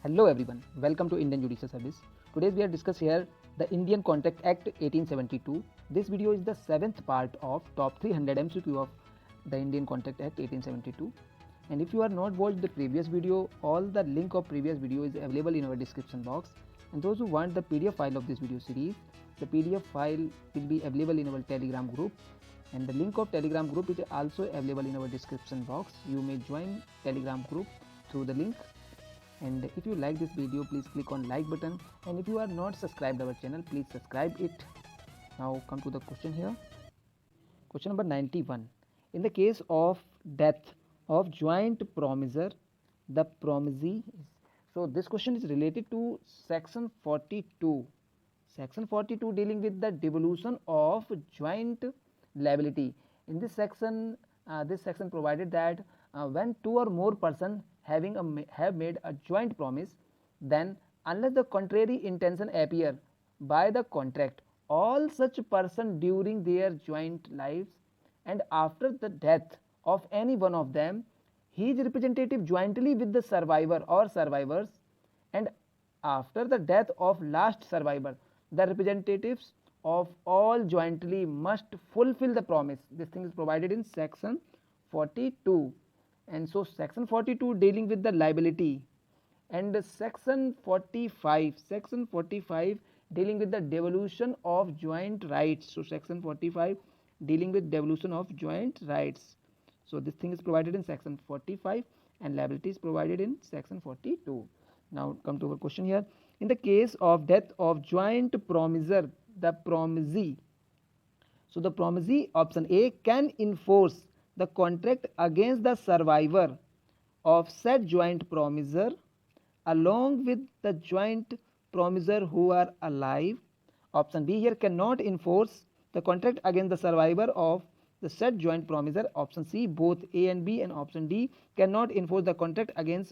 Hello everyone, welcome to Indian Judicial Service. Today we are discuss here the Indian Contract Act 1872. This video is the 7th part of top 300 MCQ of the Indian Contract Act 1872. And if you are not watched the previous video, all the link of previous video is available in our description box. And those who want the PDF file of this video series, the PDF file will be available in our Telegram group. And the link of Telegram group is also available in our description box. You may join Telegram group through the link. And if you like this video, please click on like button, and if you are not subscribed our channel, please subscribe it. Now come to the question here. Question number 91. In the case of death of joint promisor, the promisee is, so this question is related to section 42. Section 42 dealing with the devolution of joint liability. In this section provided that when two or more persons have made a joint promise, then unless the contrary intention appear by the contract, all such person during their joint lives and after the death of any one of them, he is representative jointly with the survivor or survivors, and after the death of last survivor, the representatives of all jointly must fulfill the promise. This thing is provided in section 42. And so section 42 dealing with the liability, and section 45 dealing with the devolution of joint rights. So section 45 dealing with devolution of joint rights. So this thing is provided in section 45 and liability is provided in section 42. Now come to our question here. In the case of death of joint promisor, the promisee, so the promisee, option A, can enforce the contract against the survivor of said joint promisor along with the joint promisor who are alive. Option B here, cannot enforce the contract against the survivor of the said joint promisor. Option C, both A and B, and option D, cannot enforce the contract against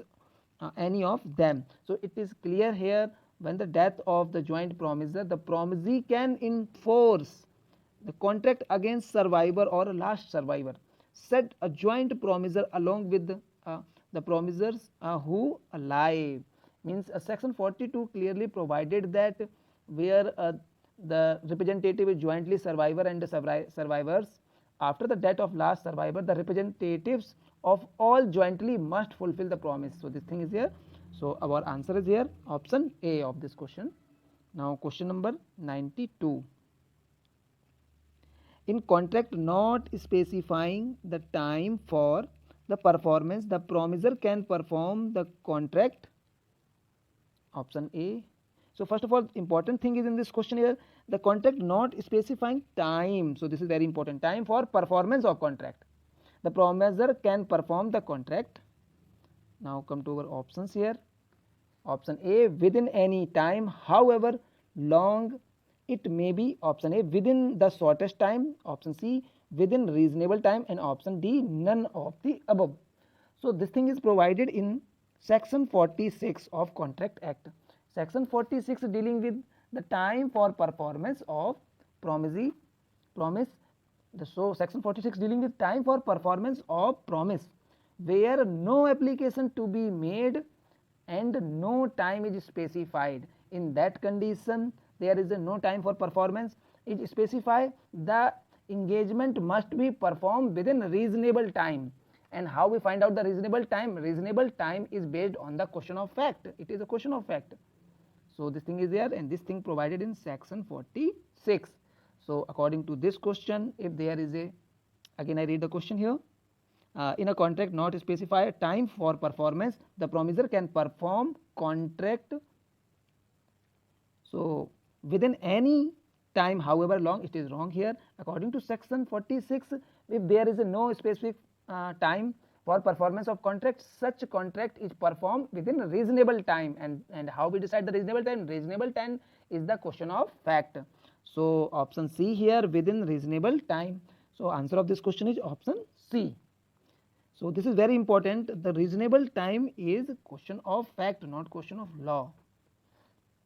any of them. So it is clear here, when the death of the joint promisor, the promisee can enforce the contract against survivor or last survivor, said a joint promisor along with the promisors who alive. Means section 42 clearly provided that where the representative is jointly survivor and the survivors, after the death of last survivor, the representatives of all jointly must fulfill the promise. So this thing is here. So our answer is here, option A of this question. Now question number 92. In contract not specifying the time for the performance, the promisor can perform the contract. Option A. So first of all, important thing is in this question here, the contract not specifying time. So this is very important, time for performance of contract. The promisor can perform the contract. Now come to our options here. Option A, within any time, however long it may be. Option A, within the shortest time. Option C, within reasonable time, and option D, none of the above. So this thing is provided in section 46 of Contract Act. Section 46 dealing with the time for performance of promise. So section 46 dealing with time for performance of promise, where no application to be made and no time is specified. In that condition, there is no time for performance is specified. The engagement must be performed within reasonable time. And how we find out the reasonable time? Reasonable time is based on the question of fact. It is a question of fact. So this thing is there, and this thing provided in section 46. So according to this question, if there is a, again I read the question here. In a contract not specify time for performance, the promisor can perform contract, so within any time however long. It is wrong here. According to section 46, if there is no specific time for performance of contract, such contract is performed within a reasonable time. And how we decide the reasonable time? Reasonable time is the question of fact. So option C here, within reasonable time. So answer of this question is option C. So this is very important. The reasonable time is question of fact, not question of law.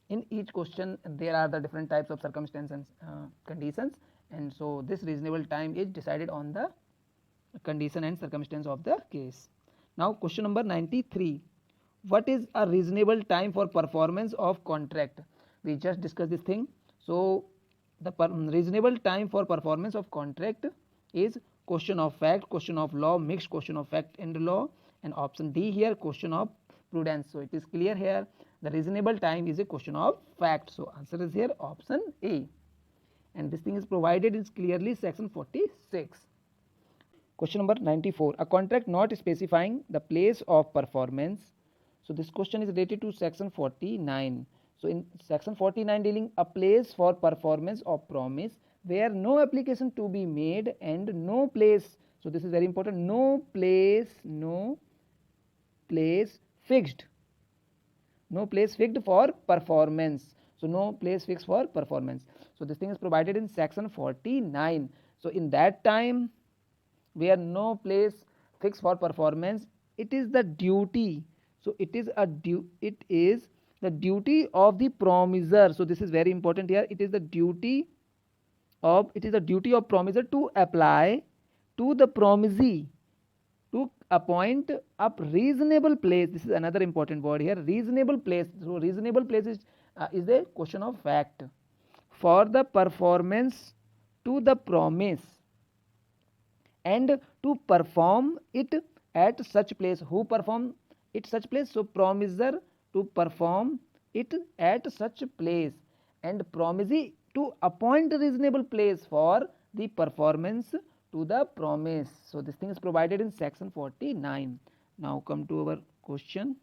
In each question there are the different types of circumstances and conditions, and so this reasonable time is decided on the condition and circumstance of the case. Now question number 93. what is a reasonable time for performance of contract? We just discussed this thing. So the reasonable time for performance of contract is question of fact, question of law, mixed question of fact and law, and option D here question of prudence. So it is clear here, the reasonable time is a question of fact. So answer is here option A, and this thing is provided in clearly section 46. Question number 94, a contract not specifying the place of performance. So this question is related to section 49. So in section 49 dealing a place for performance of promise where no application to be made and no place. So this is very important, no place fixed, no place fixed for performance. So no place fixed for performance. So this thing is provided in section 49. So in that time where no place fixed for performance, it is the duty. So it is the duty of the promiser. So this is very important here. It is the duty of promiser to apply to the promisee to appoint a reasonable place. This is another important word here, reasonable place. So reasonable place is a question of fact for the performance to the promise and to perform it at such place. Who perform it such place? So promiser to perform it at such place and promisee to appoint a reasonable place for the performance to the promise. So this thing is provided in section 49. Now come to our question.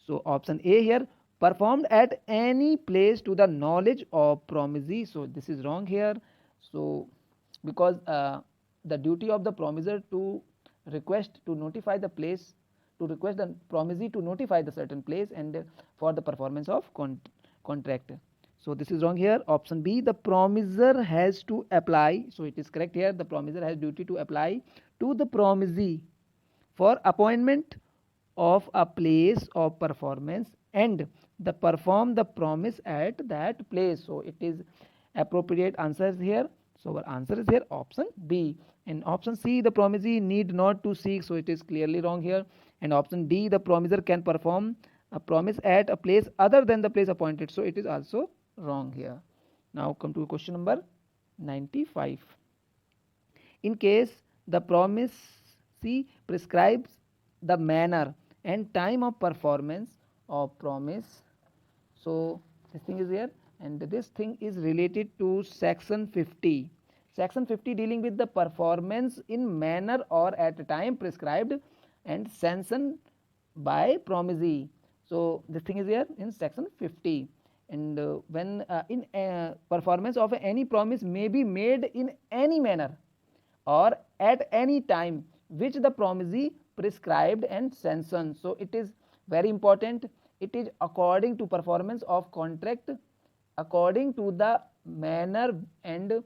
So option A here, performed at any place to the knowledge of promisee. So this is wrong here. So because the duty of the promiser to request to notify the place, to request the promisee to notify the certain place and for the performance of contract. So this is wrong here. Option B, the promiser has to apply. So it is correct here, the promiser has duty to apply to the promisee for appointment of a place of performance and the perform the promise at that place. So it is appropriate answers here. So our answer is here option B. And option C, the promisee need not to seek. So it is clearly wrong here. And option D, the promiser can perform a promise at a place other than the place appointed. So it is also wrong here. Now come to question number 95. In case the promisee prescribes the manner and time of performance of promise. So this thing is here, and this thing is related to section 50. Section 50 dealing with the performance in manner or at a time prescribed and sanctioned by promisee. So this thing is here in section 50. And when in performance of any promise may be made in any manner or at any time which the promisee prescribed and sanctioned. So it is very important, it is according to performance of contract according to the manner and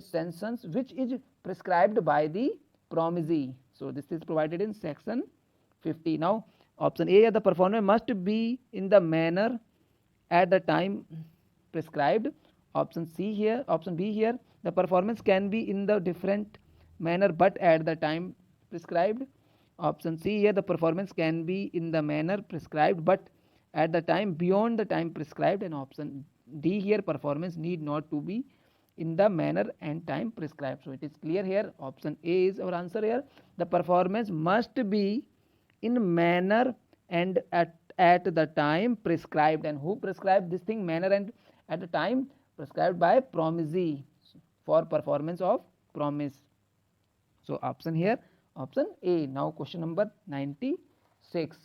sanctions which is prescribed by the promisee. So this is provided in section 50. Now option A, the performance must be in the manner at the time prescribed. Option C here, option B here, the performance can be in the different manner but at the time prescribed. Option C here, the performance can be in the manner prescribed but at the time beyond the time prescribed. And option D here, performance need not to be in the manner and time prescribed. So it is clear here, option A is our answer here. The performance must be in manner and at the time prescribed. And who prescribed this thing, manner and at the time prescribed by promisee for performance of promise. So option here option A. Now question number 96.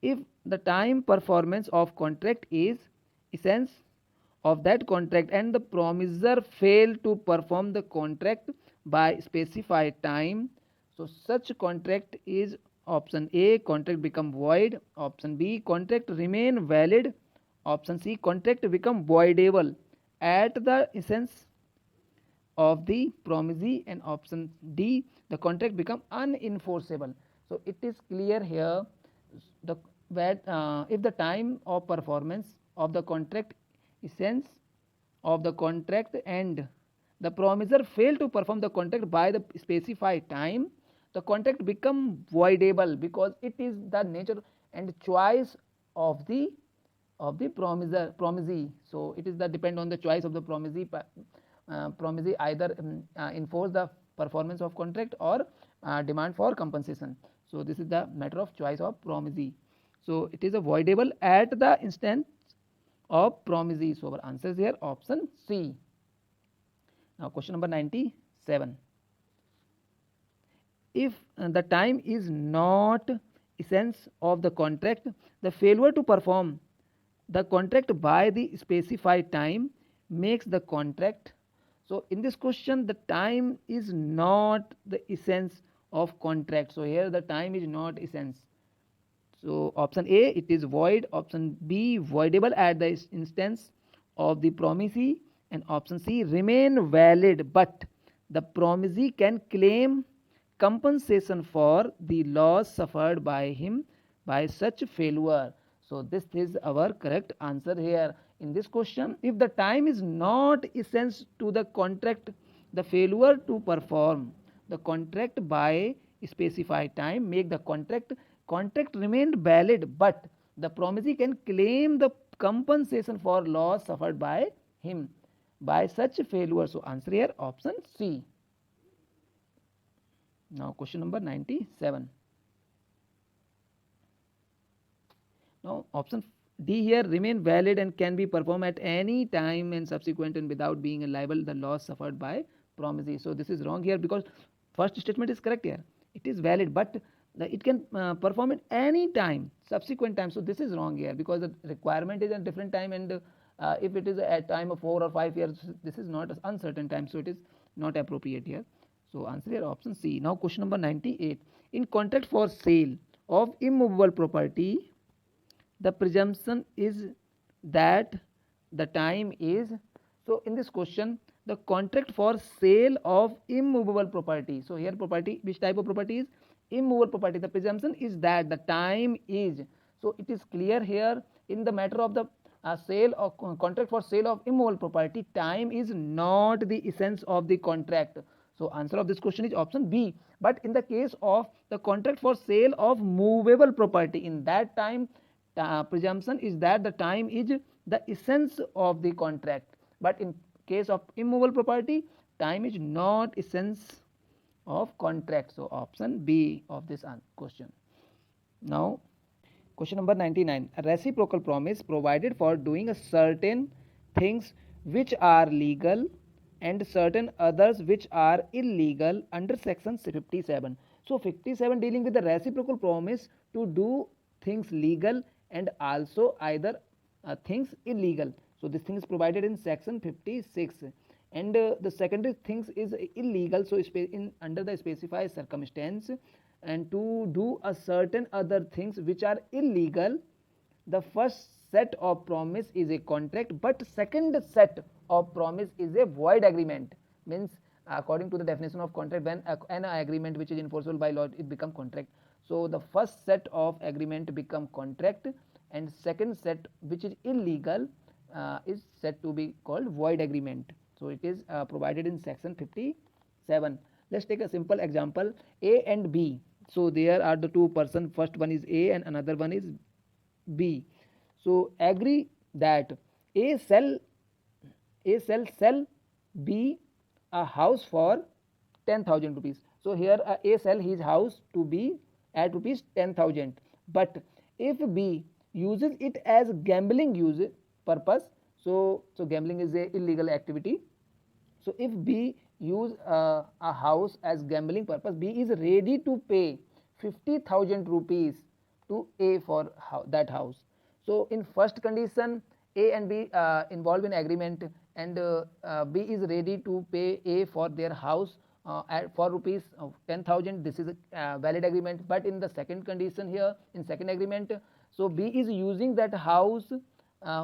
If the time performance of contract is essence of that contract and the promiser fail to perform the contract by specified time, so such contract is option A, contract become void. Option B, contract remain valid. Option C, contract become voidable at the essence of the promisee. And option D, the contract become unenforceable. So it is clear here that if the time of performance of the contract essence of the contract and the promiser fail to perform the contract by the specified time, the contract become voidable because it is the nature and choice of the promisee. So it is the depend on the choice of the promisee. Promisee either enforce the performance of contract or demand for compensation. So this is the matter of choice of promisee. So it is avoidable at the instance of promisee. So our answer is here option C. Now question number 97. If the time is not essence of the contract, the failure to perform the contract by the specified time makes the contract. So in this question the time is not the essence of contract. So here the time is not essence. So option A it is void, option B voidable at the instance of the promisee, and option C remain valid but the promisee can claim compensation for the loss suffered by him by such failure. So this is our correct answer here in this question. If the time is not essence to the contract, the failure to perform the contract by specified time make the contract remain valid but the promisee can claim the compensation for loss suffered by him by such failure. So answer here option C. Now question number 97. Now option D here remain valid and can be performed at any time and subsequent and without being liable the loss suffered by promisee. So this is wrong here because first statement is correct here. It is valid but it can perform at any time subsequent time. So this is wrong here because the requirement is at different time and if it is at time of 4 or 5 years this is not uncertain time. So it is not appropriate here. So answer here option C. Now question number 98. In contract for sale of immovable property, the presumption is that the time is. So in this question the contract for sale of immovable property. So here property, which type of property is immovable property, the presumption is that the time is. So it is clear here in the matter of the sale of contract for sale of immovable property, time is not the essence of the contract. So answer of this question is option B. But in the case of the contract for sale of movable property, in that time presumption is that the time is the essence of the contract. But in case of immovable property, time is not essence of contract. So option B of this question. Now question number 99. A reciprocal promise provided for doing a certain things which are legal and certain others which are illegal under section 57. So 57 dealing with the reciprocal promise to do things legal and also either things illegal. So this thing is provided in section 56 and the secondary things is illegal. So in under the specified circumstance and to do a certain other things which are illegal, the first set of promise is a contract but second set of promise is a void agreement. Means according to the definition of contract, when an agreement which is enforceable by law it become contract. So the first set of agreement become contract and second set which is illegal is said to be called void agreement. So it is provided in section 57. Let's take a simple example. A and B. So there are the two person, first one is A and another one is B. So agree that A sell B a house for 10,000 rupees. So here A sell his house to B at rupees 10,000. But if B uses it as gambling use purpose, so gambling is a illegal activity. So if B use a house as gambling purpose, B is ready to pay 50,000 rupees to A for that house. So in first condition A and B involved in agreement and B is ready to pay A for their house for rupees 10,000. This is a valid agreement. But in the second condition here, in second agreement, so B is using that house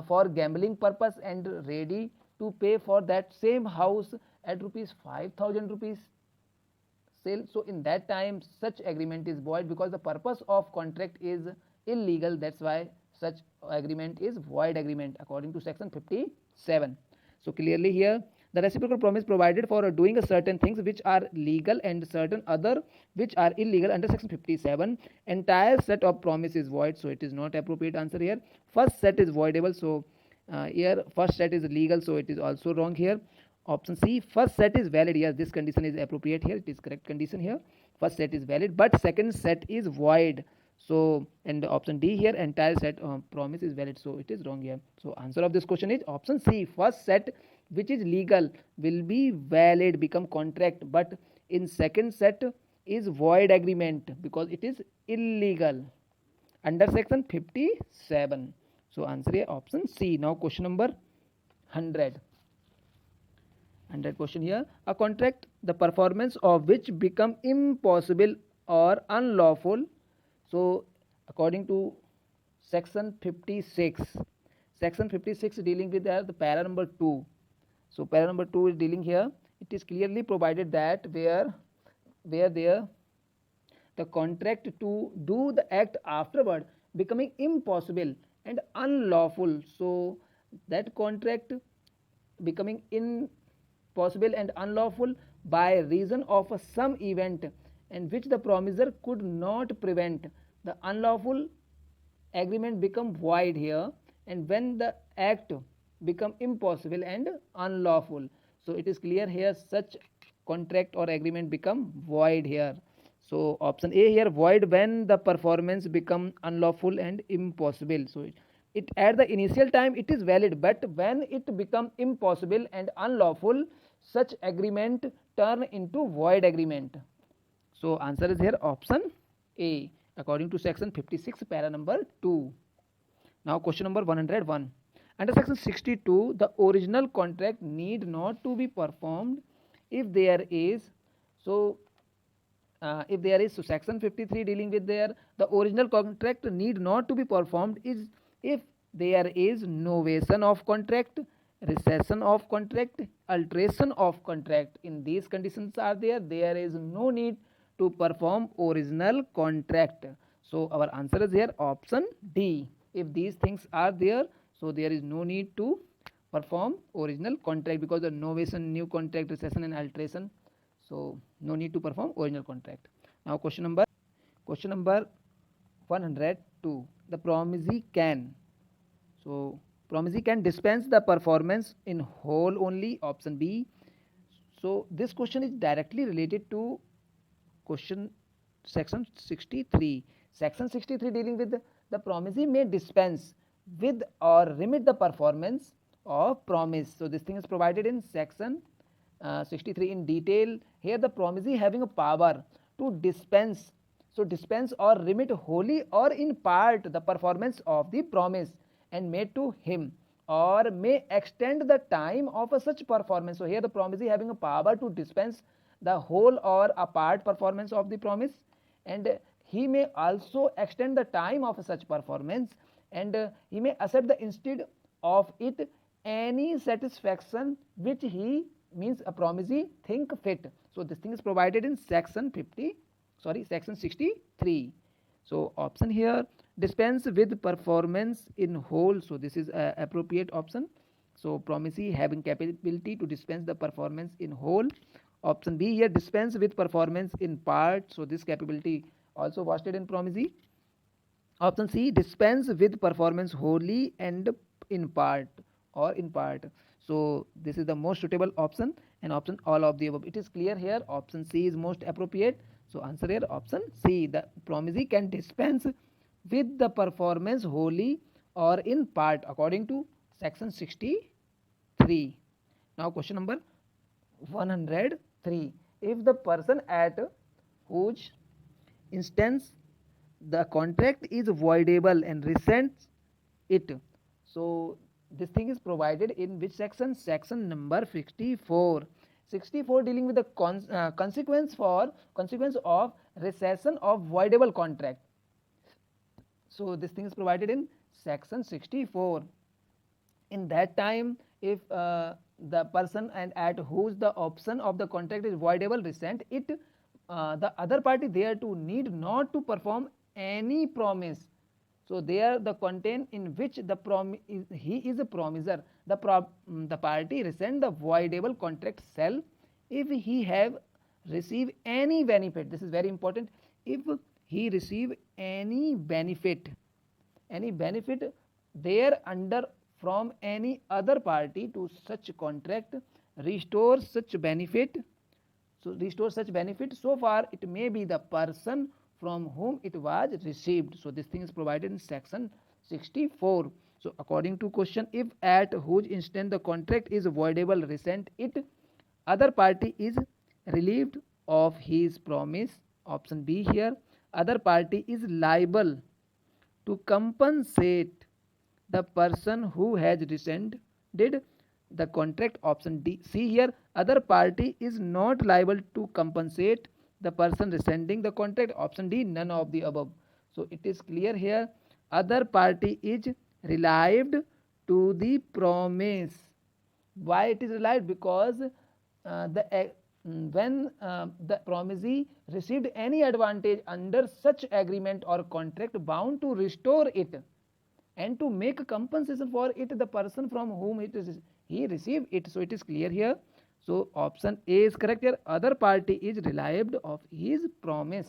for gambling purpose and ready to pay for that same house at rupees 5,000 rupees sale. So in that time such agreement is void because the purpose of contract is illegal. That's why such agreement is void agreement according to section 57. So clearly here The reciprocal promise provided for doing certain things which are legal and certain other which are illegal under section 57. Entire set of promise is void, so it is not appropriate answer here. First set is voidable, so here first set is legal, so it is also wrong here. Option C, first set is valid. Yes, this condition is appropriate here. It is correct condition here. First set is valid, but second set is void. So, and option D here, entire set promise is valid. So it is wrong here. So answer of this question is option C. First set which is legal will be valid, become contract, but in second set is void agreement because it is illegal under section 57. So answer here option C. Now question number 100. 100 question here. A contract the performance of which become impossible or unlawful. So according to section 56, section 56 dealing with the para number 2. So para number 2 is dealing here. It is clearly provided that where there the contract to do the act afterward becoming impossible and unlawful. So that contract becoming impossible and unlawful by reason of some event and which the promiser could not prevent, the unlawful agreement become void here, and when the act become impossible and unlawful. So it is clear here such contract or agreement become void here. So option A here, void when the performance become unlawful and impossible. So it at the initial time it is valid, but when it become impossible and unlawful, such agreement turn into void agreement. So answer is here option A according to section 56 para number 2. Now question number 101. Under section 62, the original contract need not to be performed if there is. So if there is, so section 53 dealing with the original contract need not to be performed is if there is novation of contract, recession of contract, alteration of contract. In these conditions are there is no need to perform original contract. So our answer is here option D. If these things are there, so there is no need to perform original contract because the novation, new contract, recession and alteration. So no need to perform original contract. Now question number 102. The promisee can. So promisee can dispense the performance in whole only, option B. So this question is directly related to question section 63. Section 63 dealing with the promisee may dispense with or remit the performance of promise. So this thing is provided in section 63 in detail. Here the promisee having a power to dispense. So dispense or remit wholly or in part the performance of the promise and made to him, or may extend the time of such performance. So here the promisee having a power to dispense the whole or a part performance of the promise, and he may also extend the time of such performance, and he may accept the instead of it any satisfaction which he means a promisee think fit. So this thing is provided in section 63. So option here, dispense with performance in whole. So this is appropriate option. So promisee having capability to dispense the performance in whole. Option B here, dispense with performance in part. So this capability also vested in promisee. Option C, dispense with performance wholly and in part or in part. So this is the most suitable option, and option all of the above. It is clear here option C is most appropriate. So answer here option C. The promisee can dispense with the performance wholly or in part according to section 63. Now question number 103. If the person at whose instance the contract is voidable and rescinds it. So this thing is provided in which section? Section number 64. 64 dealing with the consequence of rescission of voidable contract. So this thing is provided in section 64. In that time, if the person and at whose the option of the contract is voidable rescind it, the other party there to need not to perform any promise. So there the content in which he is a promiser, the party rescind the voidable contract shall, if he have received any benefit, this is very important, if he receive any benefit there under from any other party to such contract, restore such benefit, so far it may be the person from whom it was received. So this thing is provided in section 64. So according to question, if at whose instant the contract is voidable, rescind it, other party is relieved of his promise. Option B here, other party is liable to compensate the person who has rescinded the contract. Option C here, other party is not liable to compensate the person rescinding the contract. Option D, none of the above. So it is clear here, other party is relieved to the promise. Why it is relieved? Because when the promisee received any advantage under such agreement or contract, bound to restore it and to make compensation for it the person from whom he received it. So it is clear here. So option A is correct here, other party is relieved of his promise.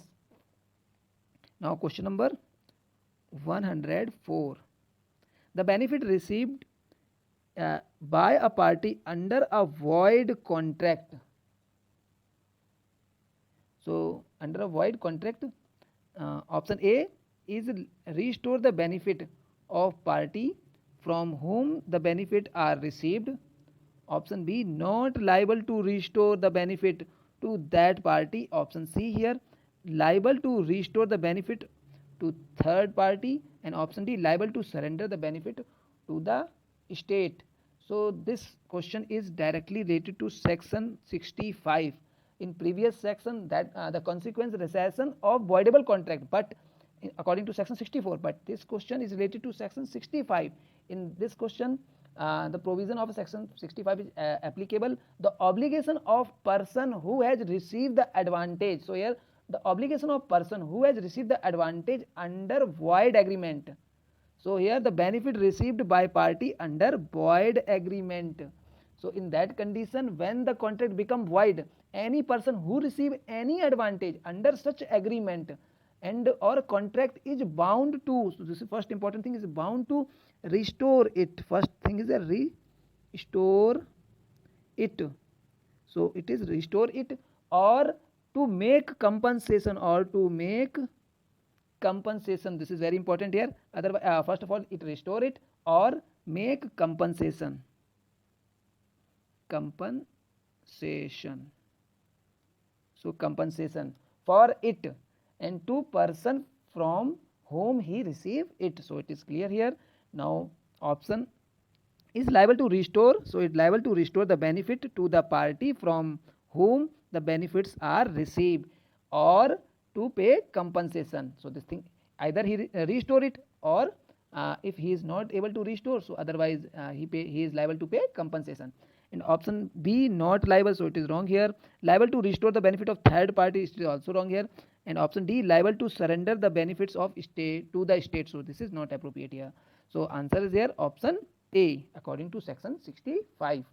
Now question number 104, the benefit received by a party under a void contract. So under a void contract, option A is restore the benefit of party from whom the benefit are received. Option B, not liable to restore the benefit to that party. Option C here, liable to restore the benefit to third party. And option D, liable to surrender the benefit to the state. So this question is directly related to section 65. In previous section, that the consequence recession of voidable contract, but according to section 64, but this question is related to section 65. In this question, the provision of section 65 is applicable, the obligation of person who has received the advantage. So here the obligation of person who has received the advantage under void agreement. So here the benefit received by party under void agreement. So in that condition, when the contract become void, any person who receive any advantage under such agreement and or contract is bound to, so this is first important thing, is bound to restore it. First thing is a restore it. So it is restore it or to make compensation, this is very important here. Otherwise, first of all, it restore it or make compensation. So compensation for it and to person from whom he received it. So it is clear here. Now option is liable to restore. So it liable to restore the benefit to the party from whom the benefits are received or to pay compensation. So this thing, either he restore it or if he is not able to restore, so otherwise he is liable to pay compensation. And option B, not liable, so it is wrong here. Liable to restore the benefit of third party is also wrong here. And option D, liable to surrender the benefits of state to the state, so this is not appropriate here. So answer is here option A according to section 65.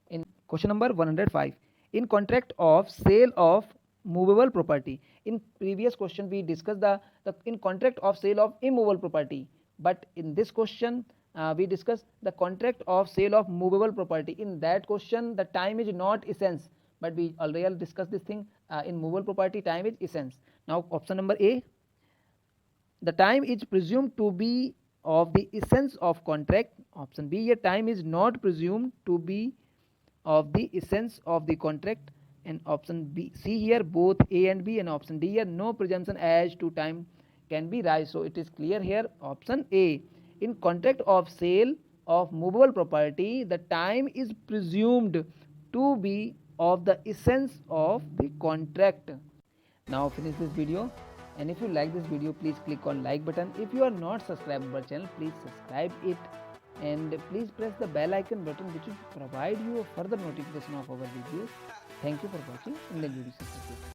In question number 105, in contract of sale of movable property, in previous question we discussed the in contract of sale of immovable property, but in this question we discuss the contract of sale of movable property. In that question the time is not essence, but we already discussed this thing. In movable property time is essence. Now option number A, the time is presumed to be of the essence of contract. Option B, here time is not presumed to be of the essence of the contract. And option B, C here both A and B, and option D here no presumption as to time can be raised. So it is clear here option A, in contract of sale of movable property the time is presumed to be of the essence of the contract. Now finish this video, and if you like this video please click on like button. If you are not subscribed to our channel, please subscribe it, and please press the bell icon button which will provide you a further notification of our videos. Thank you for watching Indian Judicial Service.